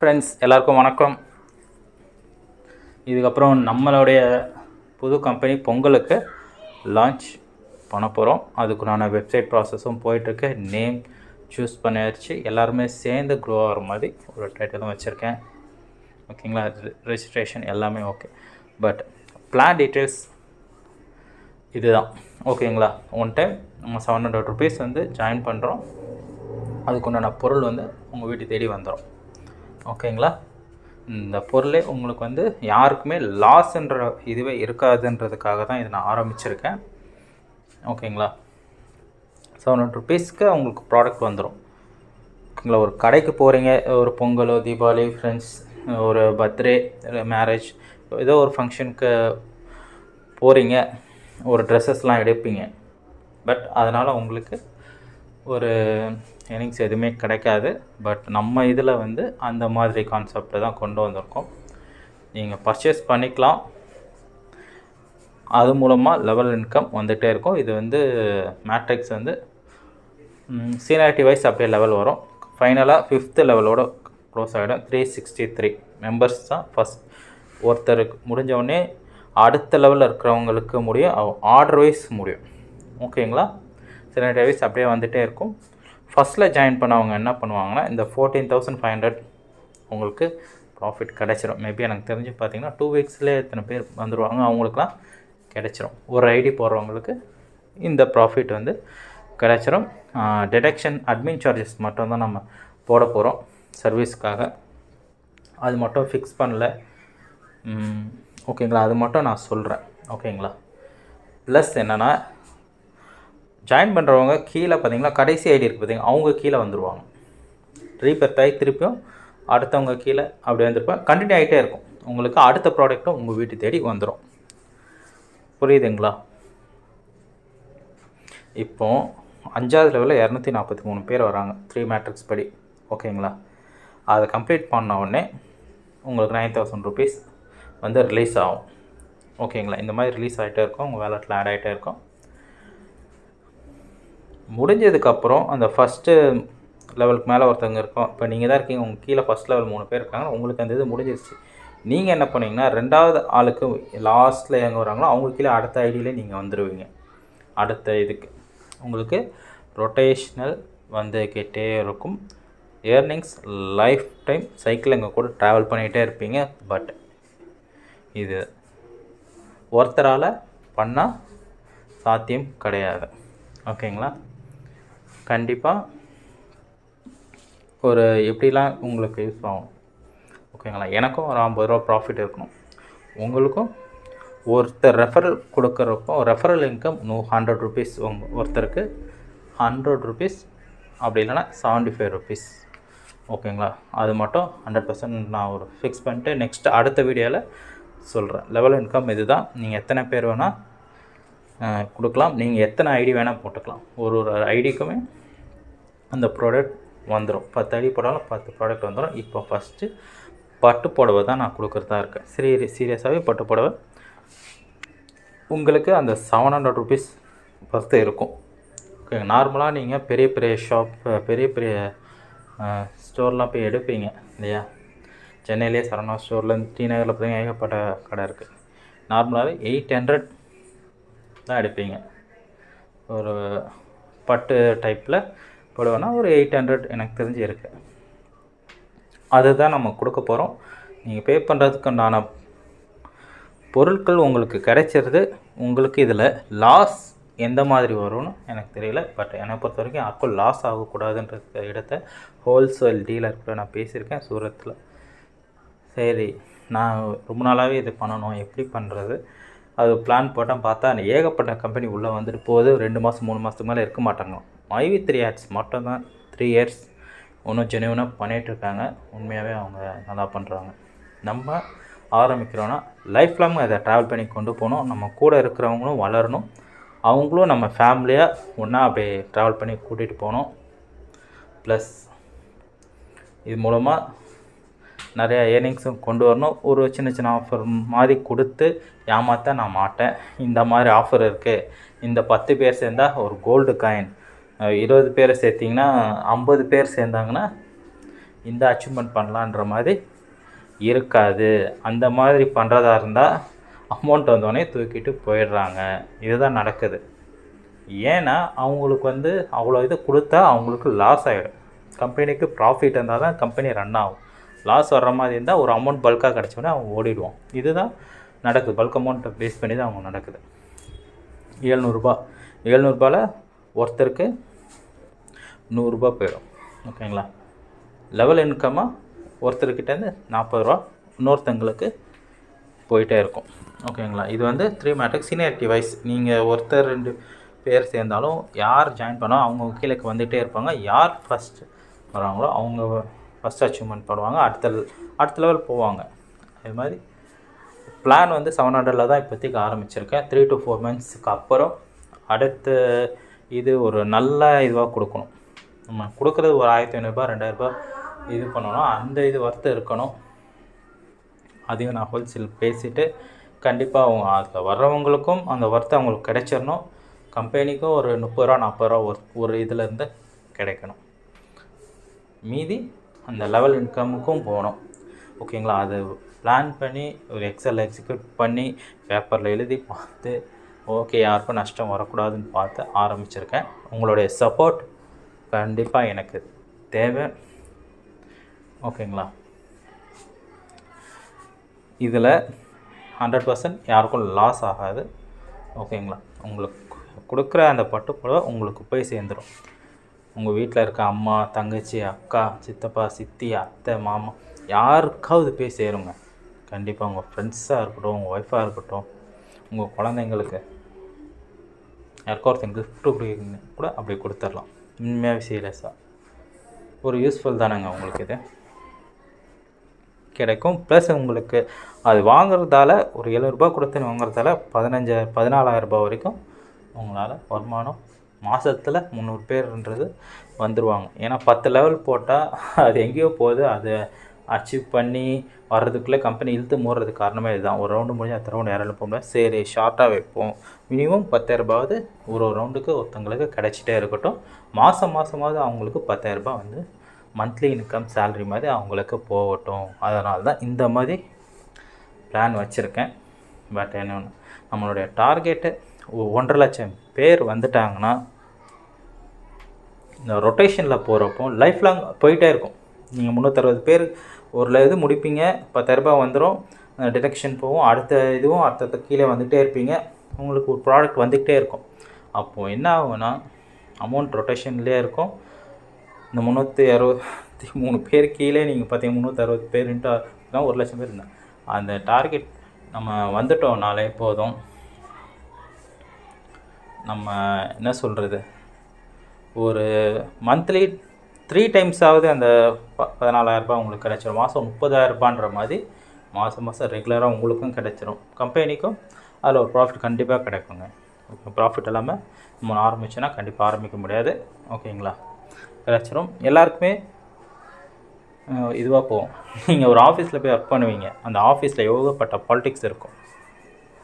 Friends எல்லாருக்கும் வணக்கம். இதுக்கப்புறம் நம்மளுடைய புது கம்பெனி பொங்கலுக்கு லான்ச் பண்ண போகிறோம். அதுக்குண்டான வெப்சைட் ப்ராசஸும் போயிட்டுருக்கு. நேம் சூஸ் பண்ணியாச்சு. எல்லாருமே சேர்ந்து க்ரோ ஆகிற மாதிரி ஒரு டைட்டிலும் வச்சுருக்கேன். ஓகேங்களா? ரெஜிஸ்ட்ரேஷன் எல்லாமே ஓகே. பட் பிளான் டீட்டெயில்ஸ் இதுதான். ஓகேங்களா? ஒன் டைம் நம்ம 700 rupees ஜாயின் பண்ணுறோம். அதுக்குண்டான பொருள் உங்கள் வீட்டு தேடி வந்துடும். ஓகேங்களா? இந்த பொருளே உங்களுக்கு யாருக்குமே லாஸ்ன்ற இதுவே இருக்காதுன்றதுக்காக தான் இதை நான் ஆரம்பிச்சிருக்கேன். ஓகேங்களா? 700 rupeesக்கு உங்களுக்கு ப்ராடக்ட் வந்துடும். ஓகேங்களா? ஒரு கடைக்கு போகிறீங்க, ஒரு பொங்கலோ தீபாவளி ஃப்ரெண்ட்ஸ் ஒரு பர்த்டே மேரேஜ் ஏதோ ஒரு ஃபங்க்ஷனுக்கு போகிறீங்க, ஒரு ட்ரெஸ்ஸஸ்லாம் எடுப்பீங்க. பட் அதனால் உங்களுக்கு ஒரு ஏர்னிங்ஸ் எதுவுமே கிடைக்காது. பட் நம்ம இதில் அந்த மாதிரி கான்செப்டை தான் கொண்டு வந்திருக்கோம். நீங்கள் பர்ச்சேஸ் பண்ணிக்கலாம். அது மூலமாக லெவல் இன்கம் வந்துகிட்டே இருக்கும். இது மேட்ரிக்ஸ் சீனியாரிட்டி வைஸ் அப்படியே லெவல் வரும். ஃபைனலாக 5th லெவலோட க்ளோஸ் ஆகிடும். 363 மெம்பர்ஸ் தான் ஃபஸ்ட். ஒருத்தருக்கு முடிஞ்சவுடனே அடுத்த லெவலில் இருக்கிறவங்களுக்கு முடியும், ஆர்டர் வைஸ் முடியும். ஓகேங்களா? சீனியாரிட்டி வைஸ் அப்படியே வந்துகிட்டே இருக்கும். ஃபஸ்ட்டில் ஜாயின் பண்ணவங்க என்ன பண்ணுவாங்கன்னா, இந்த 14,500 உங்களுக்கு ப்ராஃபிட் கிடச்சிரும். மேபி எனக்கு தெரிஞ்சு பார்த்தீங்கன்னா 2 weeksலேயே எத்தனை பேர் வந்துடுவாங்க, அவங்களுக்குலாம் கிடச்சிரும். ஒரு ஐடி போடுறவங்களுக்கு இந்த ப்ராஃபிட் கிடச்சிரும். டிடக்ஷன் அட்மின் சார்ஜஸ் மட்டும் தான் நம்ம போட போகிறோம் சர்வீஸ்க்காக. அது மட்டும் ஃபிக்ஸ் பண்ணல. ஓகேங்களா? அது மட்டும் நான் சொல்கிறேன். ஓகேங்களா? ப்ளஸ் என்னென்னா, ஜாயின் பண்ணுறவங்க கீழே பார்த்தீங்களா, கடைசி ஐடி இருக்குது பார்த்தீங்கன்னா, அவங்க கீழே வந்துடுவாங்க. ரீபெர்த் ஆகி திருப்பியும் அடுத்தவங்க கீழே அப்படி வந்திருப்பேன். கண்டினியூ ஆகிட்டே இருக்கும். உங்களுக்கு அடுத்த ப்ராடக்ட்டும் உங்கள் வீட்டு தேடி வந்துடும். புரியுதுங்களா? இப்போது 5வது லெவலில் 243 பேர் வராங்க 3 மேட்ரிக்ஸ் படி. ஓகேங்களா? அதை கம்ப்ளீட் பண்ண உடனே உங்களுக்கு 9,000 rupees ரிலீஸ் ஆகும். ஓகேங்களா? இந்த மாதிரி ரிலீஸ் ஆகிட்டே இருக்கும். உங்கள் வேலெட்டில் ஆட் ஆகிட்டே இருக்கும். முடிஞ்சதுக்கப்புறம் அந்த ஃபஸ்ட்டு லெவலுக்கு மேலே ஒருத்தவங்க இருக்கோம். இப்போ நீங்கள் தான் இருக்கீங்க, உங்கள் கீழே ஃபஸ்ட் லெவல் 3 பேர் இருக்காங்க. உங்களுக்கு அந்த இது முடிஞ்சிருச்சு. நீங்கள் என்ன பண்ணீங்கன்னா, 2வது ஆளுக்கு லாஸ்ட்டில் எங்கே வராங்களோ அவங்க கீழே அடுத்த ஐடியிலே நீங்கள் வந்துடுவீங்க. அடுத்த இதுக்கு உங்களுக்கு ரொட்டேஷ்னல் வந்துக்கிட்டே இருக்கும். ஏர்னிங்ஸ் லைஃப் டைம் சைக்கிள் எங்கள் கூட ட்ராவல் பண்ணிகிட்டே இருப்பீங்க. பட் இது ஒருத்தரால் பண்ணால் சாத்தியம் கிடையாது. ஓகேங்களா? கண்டிப்பாக ஒரு எப்படிலாம் உங்களுக்கு யூஸ் ஆகும். ஓகேங்களா? எனக்கும் ஒரு 50 ரூபா ப்ராஃபிட் இருக்கணும். உங்களுக்கும் ஒருத்தர் ரெஃபரல் கொடுக்குறப்போ ரெஃபரல் இன்கம் 100 rupees. ஒருத்தருக்கு 100 rupees, அப்படி இல்லைனா 75 rupees. ஓகேங்களா? அது மட்டும் 100% நான் ஒரு ஃபிக்ஸ் பண்ணிட்டு நெக்ஸ்ட் அடுத்த வீடியோவில் சொல்கிறேன். லெவல் இன்கம் இது தான். நீங்கள் எத்தனை பேர் வேணால் கொடுக்கலாம். நீங்கள் எத்தனை ஐடி வேணால் போட்டுக்கலாம். ஒரு ஐடிக்குமே அந்த ப்ராடக்ட் வந்துடும். 10 ஐடி போட்டாலும் 10 ப்ராடக்ட் வந்துடும். இப்போ ஃபஸ்ட்டு பட்டு புடவை தான் நான் கொடுக்குறதா இருக்கேன். சீரியஸாகவே பட்டு புடவை உங்களுக்கு அந்த 700 rupees பொறுத்து இருக்கும். ஓகே. நார்மலாக நீங்கள் பெரிய பெரிய ஷாப், பெரிய பெரிய ஸ்டோர்லாம் போய் எடுப்பீங்க இல்லையா? சென்னையிலே சரவணா ஸ்டோர்லேருந்து டி நகரில் பார்த்தீங்கன்னா ஏகப்பட்ட கடை இருக்குது. நார்மலாகவே 800 தான் எடுப்பீங்க. ஒரு பட்டு டைப்பில் போடுவேன்னா ஒரு 800 எனக்கு தெரிஞ்சு இருக்குது. அதுதான் நம்ம கொடுக்க போகிறோம். நீங்கள் பே பண்ணுறதுக்குண்டான பொருட்கள் உங்களுக்கு கிடைச்சிருது. உங்களுக்கு இதில் லாஸ் எந்த மாதிரி வரும்னு எனக்கு தெரியல. பட் என்னை பொறுத்த வரைக்கும் யாருக்கும் லாஸ் ஆகக்கூடாதுன்ற இடத்த ஹோல்சேல் டீலர் நான் பேசியிருக்கேன் சூரத்தில். சரி, நான் ரொம்ப நாளாகவே இது பண்ணணும், எப்படி பண்ணுறது அது பிளான் போட்டால் பார்த்தா ஏகப்பட்ட கம்பெனி உள்ளே வந்துட்டு போகுது. 2 மாதம் 3 மாதத்துக்கு மேலே இருக்க மாட்டாங்க. MyV3 Ads மட்டும் தான் 3 years ஒன்றும் ஜென்யூனாக பண்ணிகிட்ருக்காங்க. உண்மையாகவே அவங்க நல்லா பண்ணுறாங்க. நம்ம ஆரம்பிக்கிறோன்னா லைஃப் லாங் அதை ட்ராவல் பண்ணி கொண்டு போகணும். நம்ம கூட இருக்கிறவங்களும் வளரணும். அவங்களும் நம்ம ஃபேமிலியாக ஒன்றா அப்படியே ட்ராவல் பண்ணி கூட்டிகிட்டு போகணும். ப்ளஸ் இது மூலமாக நிறையா ஏர்னிங்ஸும் கொண்டு வரணும். ஒரு சின்ன சின்ன ஆஃபர் மாதிரி கொடுத்து ஏமாற்ற நான் மாட்டேன். இந்த மாதிரி ஆஃபர் இருக்குது, இந்த 10 பேர் சேர்ந்தால் ஒரு கோல்டு காயின், 20 பேரை சேர்த்திங்கன்னா 50 பேர் சேர்ந்தாங்கன்னா இந்த அச்சீவ்மெண்ட் பண்ணலான்ற மாதிரி இருக்காது. அந்த மாதிரி பண்ணுறதா இருந்தால் அமௌண்ட் வந்தோடனே தூக்கிட்டு போயிடுறாங்க. இதுதான் நடக்குது. ஏன்னா அவங்களுக்கு வந்து அவ்வளோ இது கொடுத்தா அவங்களுக்கு லாஸ் ஆகிடும். கம்பெனிக்கு ப்ராஃபிட் இருந்தால் தான் கம்பெனி ரன் ஆகும். லாஸ் வர்ற மாதிரி இருந்தால் ஒரு அமௌண்ட் பல்காக கிடச்சோடனே அவங்க ஓடிடுவோம். இதுதான் நடக்குது. பல்க் அமௌண்ட்டை பேஸ் பண்ணி தான் அவங்க நடக்குது. 700 ஒருத்தருக்கு 100 ரூபா போயிடும். ஓகேங்களா? லெவல் இன்கம்மாக ஒருத்தர்கிட்டேருந்து 40 ரூபா இன்னொருத்தங்களுக்கு போயிட்டே இருக்கும். ஓகேங்களா? இது வந்து 3 மேட்ரிக்ஸ் சீனியாரிட்டி வைஸ். நீங்கள் ஒருத்தர் 2 பேர் சேர்ந்தாலும் யார் ஜாயின் பண்ணாலும் அவங்க கீழே வந்துகிட்டே இருப்பாங்க. யார் ஃபஸ்ட்டு வராங்களோ அவங்க ஃபஸ்ட் அச்சீவ்மெண்ட் பண்ணுவாங்க. அடுத்த லெவல் போவாங்க. அது மாதிரி பிளான் வந்து 700 தான் இப்போதைக்கு ஆரம்பிச்சிருக்கேன். 3 to 4 monthsக்கு அப்புறம் அடுத்த இது ஒரு நல்ல இதுவாக கொடுக்கணும். நம்ம கொடுக்குறது ஒரு 1500 2000 இது பண்ணணும். அந்த இது வர்த்து இருக்கணும். அதையும் நான் ஹோல்சேல் பேசிவிட்டு கண்டிப்பாக அவங்க அதில் வர்றவங்களுக்கும் அந்த வர்த்து அவங்களுக்கு கிடைச்சிடணும். கம்பெனிக்கும் ஒரு 30 ரூபா 40 ரூபா ஒரு இதிலேருந்து கிடைக்கணும். மீதி அந்த லெவல் இன்கமுக்கும் போகணும். ஓகேங்களா? அது பிளான் பண்ணி ஒரு எக்ஸல் எக்ஸிக்யூட் பண்ணி பேப்பரில் எழுதி பார்த்து ஓகே யாருக்கும் நஷ்டம் வரக்கூடாதுன்னு பார்த்து ஆரம்பிச்சிருக்கேன். உங்களுடைய சப்போர்ட் கண்டிப்பாக எனக்கு தேவை. ஓகேங்களா? இதில் 100% யாருக்கும் லாஸ் ஆகாது. ஓகேங்களா? உங்களுக்கு கொடுக்குற அந்த பட்டுப்புடவை உங்களுக்கு போய் சேர்ந்துடும். உங்கள் வீட்டில் இருக்க அம்மா, தங்கச்சி, அக்கா, சித்தப்பா, சித்தி, அத்தை, மாமா யாருக்காவது போய் சேருங்க. கண்டிப்பாக உங்கள் ஃப்ரெண்ட்ஸாக இருக்கட்டும், உங்கள் ஒய்ஃபாக இருக்கட்டும், உங்கள் குழந்தைங்களுக்கு யாருக்கோ ஒருத்தங்க கிஃப்ட்டு கொடுக்குறீங்க கூட அப்படி கொடுத்துடலாம். உண்மையாக சீரியஸாக ஒரு யூஸ்ஃபுல் தானேங்க உங்களுக்கு இது கிடைக்கும். ப்ளஸ் உங்களுக்கு அது வாங்குறதால ஒரு 700 ரூபா கொடுத்து வாங்குறதால 14,000 ரூபா வரைக்கும் உங்களால் வருமானம் மாதத்தில் 300 பேர்ன்றது வந்துடுவாங்க. ஏன்னா 10 லெவல் போட்டால் அது எங்கேயோ போகுது. அதை அச்சீவ் பண்ணி வர்றதுக்குள்ளே கம்பெனி இழுத்து மூடுறதுக்கு காரணமே இதுதான். ஒரு ரவுண்டு முடிஞ்சு அடுத்த ரவுண்டு யாராலும் போக முடியாது. சரி ஷார்ட்டாக வைப்போம். மினிமம் 10,000 ரூபாவது ஒரு ரவுண்டுக்கு ஒருத்தங்களுக்கு கிடச்சிட்டே இருக்கட்டும். மாதமாவது அவங்களுக்கு 10,000 ரூபா வந்து மந்த்லி இன்கம் சேலரி மாதிரி அவங்களுக்கு போகட்டும். அதனால தான் இந்த மாதிரி பிளான் வச்சுருக்கேன். பட் என்ன நம்மளுடைய டார்கெட்டு 1.5 லட்சம் பேர் வந்துட்டாங்கன்னா இந்த ரொட்டேஷனில் போகிறப்போ லைஃப் லாங் போயிட்டே இருக்கும். நீங்கள் 360 பேர் ஒரு இது முடிப்பீங்க, 10,000 ரூபா வந்துடும், டிடக்ஷன் போகும், அடுத்த கீழே வந்துகிட்டே இருப்பீங்க. உங்களுக்கு ஒரு ப்ராடக்ட் வந்துக்கிட்டே இருக்கும். அப்போது என்ன ஆகும்னா அமௌண்ட் ரொட்டேஷன்லேயே இருக்கும். இந்த 363 பேர் கீழே நீங்கள் பார்த்தீங்கன்னா 360 பேருன்ட்டு தான் 1 லட்சம் பேர் இருந்தாங்க. அந்த டார்கெட் நம்ம வந்துட்டோம்னாலே போதும். நம்ம என்ன சொல்கிறது, ஒரு மந்த்லி 3 டைம்ஸாவது அந்த 14,000 ரூபா உங்களுக்கு கிடைச்சிடும். மாதம் 30,000 ரூபான்ற மாதிரி மாதம் ரெகுலராக உங்களுக்கும் கிடைச்சிரும். கம்பெனிக்கும் அதில் ஒரு ப்ராஃபிட் கண்டிப்பாக கிடைக்குங்க. ஓகே, ப்ராஃபிட் இல்லாமல் நம்ம ஆரம்பிச்சோன்னா கண்டிப்பாக ஆரம்பிக்க முடியாது. ஓகேங்களா? கிடைச்சிரும். எல்லாருக்குமே இதுவாக போகும். நீங்கள் ஒரு ஆஃபீஸில் போய் ஒர்க் பண்ணுவீங்க. அந்த ஆஃபீஸில் ஏகப்பட்ட பாலிடிக்ஸ் இருக்கும்.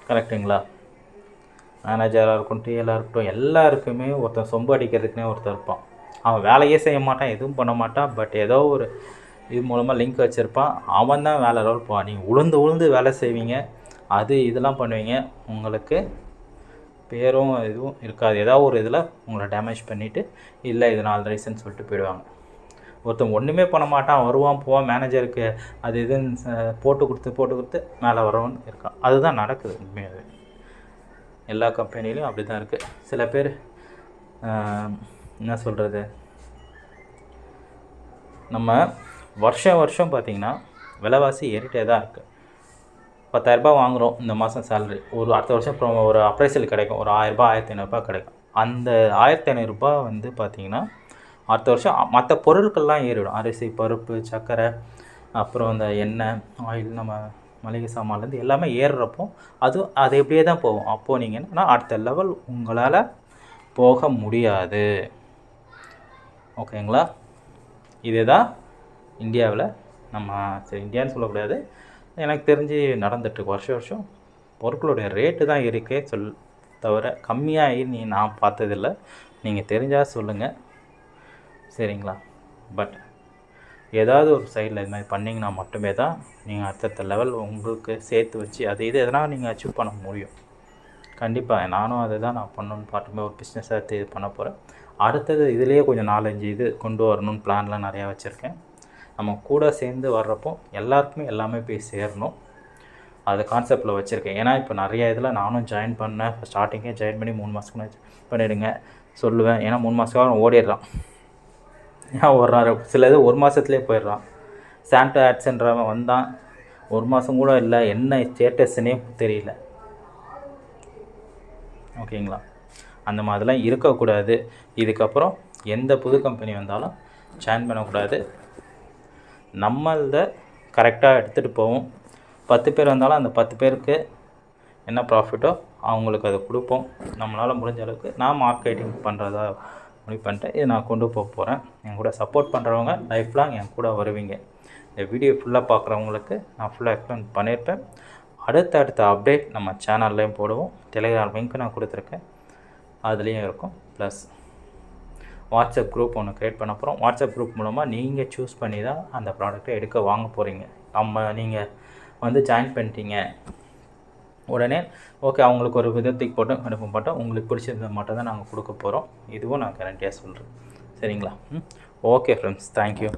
கரெக்டுங்களா? மேனேஜராக இருக்கட்டும், டிஎலாக இருக்கட்டும், எல்லாருக்குமே ஒருத்தன் சொம்பு அடிக்கிறதுக்குனே ஒருத்தர் இருப்பான். அவன் வேலையே செய்ய மாட்டான், எதுவும் பண்ண மாட்டான். பட் ஏதோ ஒரு இது மூலமாக லிங்க் வச்சுருப்பான். அவன் தான் வேலை ரோல் போவான். நீங்கள் உளுந்து வேலை செய்வீங்க, இதெல்லாம் பண்ணுவீங்க. உங்களுக்கு பேரும் இதுவும் இருக்காது. ஏதாவது ஒரு இதில் உங்களை டேமேஜ் பண்ணிவிட்டு இல்லை இது 4 ரீசன் சொல்லிட்டு போயிடுவாங்க. ஒருத்தன் ஒன்றுமே பண்ண மாட்டான், வருவான் போவான், மேனேஜருக்கு அது இதுன்னு போட்டு கொடுத்து மேலே வரவன் இருக்கான். அதுதான் நடக்குது உண்மையாகவே. எல்லா கம்பெனிலையும் அப்படி தான் இருக்குது. சில பேர் என்ன சொல்கிறது, நம்ம வருஷம் பார்த்திங்கன்னா விலைவாசி ஏறிட்டே தான் இருக்குது. 10,000 ரூபா வாங்குகிறோம் இந்த மாதம் சேலரி. அடுத்த வருஷம் அப்புறம் ஒரு அப்ரைசல் கிடைக்கும், ஒரு 1000 ரூபா 1500 ரூபா கிடைக்கும். அந்த 1500 ரூபா வந்து பார்த்திங்கன்னா அடுத்த வருஷம் மற்ற பொருட்கள்லாம் ஏறிடும். அரிசி, பருப்பு, சர்க்கரை, அப்புறம் இந்த எண்ணெய், ஆயில், நம்ம மளிகை சாமான்லேருந்து எல்லாமே ஏறுறப்போ அது எப்படியே தான் போகும். அப்போது நீங்கள் என்னன்னா அடுத்த லெவல் உங்களால் போக முடியாது. ஓகேங்களா? இதே தான் இந்தியாவில் நம்ம சரி இந்தியான்னு சொல்லக்கூடாது, எனக்கு தெரிஞ்சு நடந்துட்டுருக்கு. வருஷம் பொருட்களுடைய ரேட்டு தான் இருக்கே தவிர கம்மியாக நான் பார்த்ததில்லை. நீங்கள் தெரிஞ்சால் சொல்லுங்கள். சரிங்களா? பட் ஏதாவது ஒரு சைடில் இது மாதிரி பண்ணிங்கன்னா மட்டுமே தான் நீங்கள் அடுத்தடுத்த லெவல் உங்களுக்கு சேர்த்து வச்சு அது இது எதனா நீங்கள் அச்சீவ் பண்ண முடியும். கண்டிப்பாக நானும் அதை தான் நான் பண்ணணுன்னு பார்த்துமே ஒரு பிஸ்னஸாக எடுத்து இது பண்ண போகிறேன். அடுத்தது இதுலேயே கொஞ்சம் 4-5 இது கொண்டு வரணும்னு பிளான்லாம் நிறையா வச்சுருக்கேன். நம்ம கூட சேர்ந்து வர்றப்போ எல்லாருக்குமே எல்லாமே போய் சேரணும், அது கான்செப்டில் வச்சுருக்கேன். ஏன்னா இப்போ நிறைய இதில் நானும் ஜாயின் பண்ணேன். ஸ்டார்டிங்கே ஜாயின் பண்ணி 3 மாதத்துக்கு பண்ணிவிடுங்க சொல்லுவேன். ஏன்னா 3 மாதம் ஓடிடுறான். ஏன் ஓடுறாரு, சில இது 1 மாதத்துலேயே போயிடுறான். சாண்டோ ஆட்ஸ்ன்றவன் வந்தான், 1 மாதம் கூட இல்லை, என்ன ஸ்டேட்டஸ்னே தெரியல. ஓகேங்களா, அந்த மாதிரிலாம் இருக்கக்கூடாது. இதுக்கப்புறம் எந்த புது கம்பெனி வந்தாலும் ஜாயின் பண்ணக்கூடாது. நம்மளத கரெக்டாக எடுத்துகிட்டு போவோம். 10 பேர் வந்தாலும் அந்த 10 பேருக்கு என்ன ப்ராஃபிட்டோ அவங்களுக்கு அதை கொடுப்போம். நம்மளால் முடிஞ்ச அளவுக்கு நான் மார்க்கெட்டிங் பண்ணுறதா முடிவு பண்ணிட்டேன். இதை நான் கொண்டு போக போகிறேன். என் கூட சப்போர்ட் பண்ணுறவங்க லைஃப் லாங் என் கூட வருவீங்க. இந்த வீடியோ ஃபுல்லாக பார்க்குறவங்களுக்கு நான் ஃபுல்லாக எக்ஸ்பிளைன் பண்ணியிருப்பேன். அடுத்த அப்டேட் நம்ம சேனல்லையும் போடுவோம். டெலிகிராம் லிங்க் நான் கொடுத்துருக்கேன், அதுலேயும் இருக்கும். ப்ளஸ் வாட்ஸ்அப் குரூப் ஒன்று க்ரியேட் பண்ண போகிறோம். வாட்ஸ்அப் குரூப் மூலமாக நீங்கள் சூஸ் பண்ணி தான் அந்த ப்ராடக்ட்டை வாங்க போகிறீங்க. நீங்கள் வந்து ஜாயின் பண்ணிட்டீங்க உடனே ஓகே அவங்களுக்கு ஒரு விதத்துக்கு போட்டு அனுப்ப மாட்டோம், உங்களுக்கு பிடிச்சது மட்டும் தான் நாங்கள் கொடுக்க போகிறோம். இதுவும் நான் கேரண்டியாக சொல்கிறேன். சரிங்களா? Okay friends, thank you.